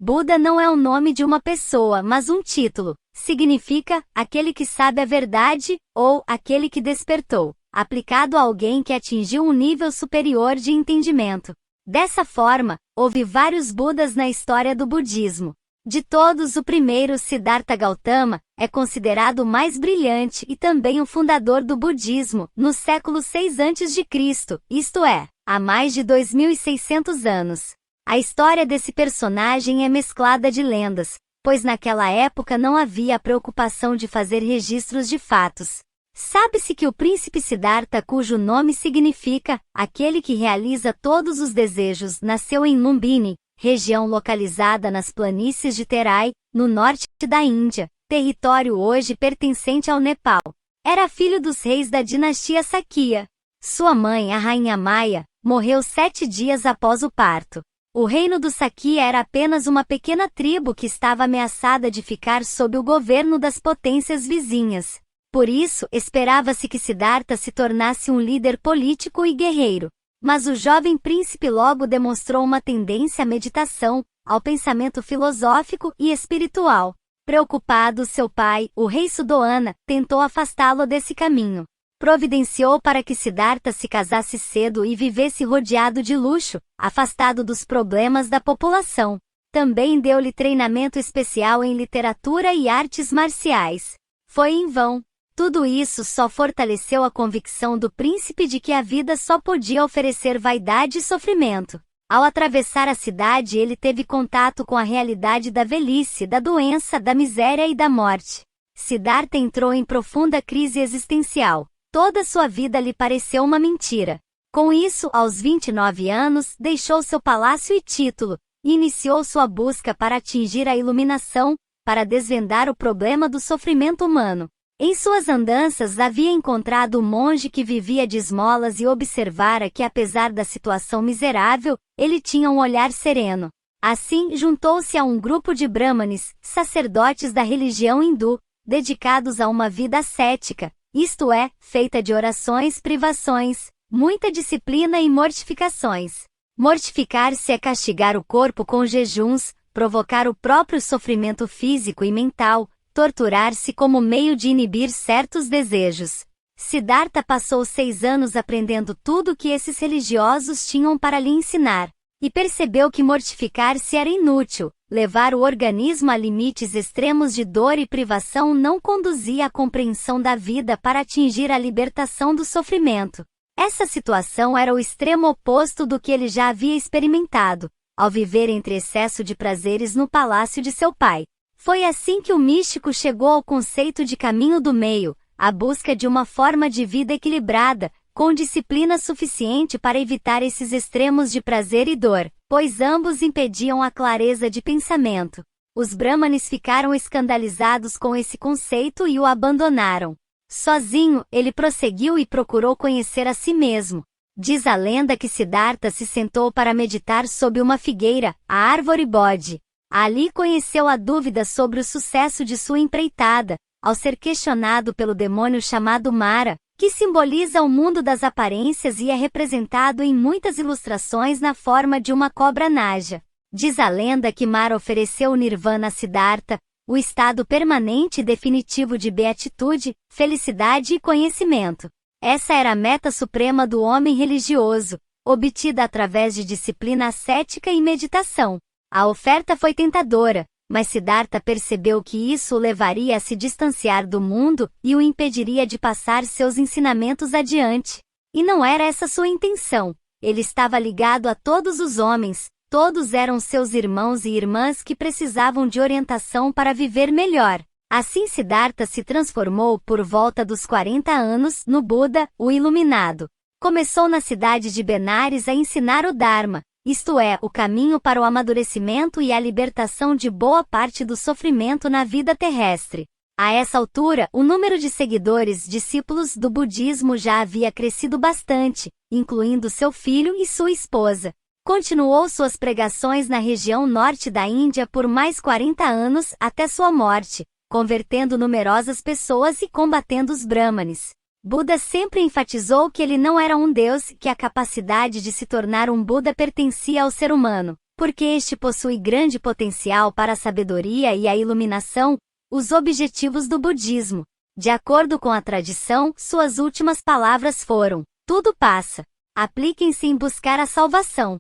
Buda não é o nome de uma pessoa, mas um título. Significa aquele que sabe a verdade ou aquele que despertou, aplicado a alguém que atingiu um nível superior de entendimento. Dessa forma, houve vários Budas na história do budismo. De todos, o primeiro, Siddhartha Gautama, é considerado o mais brilhante e também o fundador do budismo, no século 6 a.C., isto é, há mais de 2.600 anos. A história desse personagem é mesclada de lendas, pois naquela época não havia a preocupação de fazer registros de fatos. Sabe-se que o príncipe Siddhartha, cujo nome significa aquele que realiza todos os desejos, nasceu em Lumbini, região localizada nas planícies de Terai, no norte da Índia, território hoje pertencente ao Nepal. Era filho dos reis da dinastia Sakya. Sua mãe, a rainha Maya, morreu 7 dias após o parto. O reino do Sakya era apenas uma pequena tribo que estava ameaçada de ficar sob o governo das potências vizinhas. Por isso, esperava-se que Siddhartha se tornasse um líder político e guerreiro. Mas o jovem príncipe logo demonstrou uma tendência à meditação, ao pensamento filosófico e espiritual. Preocupado, seu pai, o rei Sudoana, tentou afastá-lo desse caminho. Providenciou para que Siddhartha se casasse cedo e vivesse rodeado de luxo, afastado dos problemas da população. Também deu-lhe treinamento especial em literatura e artes marciais. Foi em vão. Tudo isso só fortaleceu a convicção do príncipe de que a vida só podia oferecer vaidade e sofrimento. Ao atravessar a cidade, ele teve contato com a realidade da velhice, da doença, da miséria e da morte. Siddhartha entrou em profunda crise existencial. Toda sua vida lhe pareceu uma mentira. Com isso, aos 29 anos, deixou seu palácio e título, e iniciou sua busca para atingir a iluminação, para desvendar o problema do sofrimento humano. Em suas andanças havia encontrado um monge que vivia de esmolas e observara que, apesar da situação miserável, ele tinha um olhar sereno. Assim, juntou-se a um grupo de brahmanes, sacerdotes da religião hindu, dedicados a uma vida ascética, isto é, feita de orações, privações, muita disciplina e mortificações. Mortificar-se é castigar o corpo com jejuns, provocar o próprio sofrimento físico e mental, torturar-se como meio de inibir certos desejos. Siddhartha passou 6 anos aprendendo tudo o que esses religiosos tinham para lhe ensinar, e percebeu que mortificar-se era inútil. Levar o organismo a limites extremos de dor e privação não conduzia à compreensão da vida para atingir a libertação do sofrimento. Essa situação era o extremo oposto do que ele já havia experimentado, ao viver entre excesso de prazeres no palácio de seu pai. Foi assim que o místico chegou ao conceito de caminho do meio, a busca de uma forma de vida equilibrada, com disciplina suficiente para evitar esses extremos de prazer e dor, pois ambos impediam a clareza de pensamento. Os brahmanes ficaram escandalizados com esse conceito e o abandonaram. Sozinho, ele prosseguiu e procurou conhecer a si mesmo. Diz a lenda que Siddhartha se sentou para meditar sob uma figueira, a árvore Bodhi. Ali conheceu a dúvida sobre o sucesso de sua empreitada, ao ser questionado pelo demônio chamado Mara, que simboliza o mundo das aparências e é representado em muitas ilustrações na forma de uma cobra naja. Diz a lenda que Mara ofereceu o Nirvana a Siddhartha, o estado permanente e definitivo de beatitude, felicidade e conhecimento. Essa era a meta suprema do homem religioso, obtida através de disciplina ascética e meditação. A oferta foi tentadora, mas Siddhartha percebeu que isso o levaria a se distanciar do mundo e o impediria de passar seus ensinamentos adiante. E não era essa sua intenção. Ele estava ligado a todos os homens, todos eram seus irmãos e irmãs que precisavam de orientação para viver melhor. Assim Siddhartha se transformou por volta dos 40 anos no Buda, o Iluminado. Começou na cidade de Benares a ensinar o Dharma, isto é, o caminho para o amadurecimento e a libertação de boa parte do sofrimento na vida terrestre. A essa altura, o número de seguidores, discípulos do budismo já havia crescido bastante, incluindo seu filho e sua esposa. Continuou suas pregações na região norte da Índia por mais 40 anos até sua morte, convertendo numerosas pessoas e combatendo os brahmanes. Buda sempre enfatizou que ele não era um deus, que a capacidade de se tornar um Buda pertencia ao ser humano. Porque este possui grande potencial para a sabedoria e a iluminação, os objetivos do budismo. De acordo com a tradição, suas últimas palavras foram: tudo passa. Apliquem-se em buscar a salvação.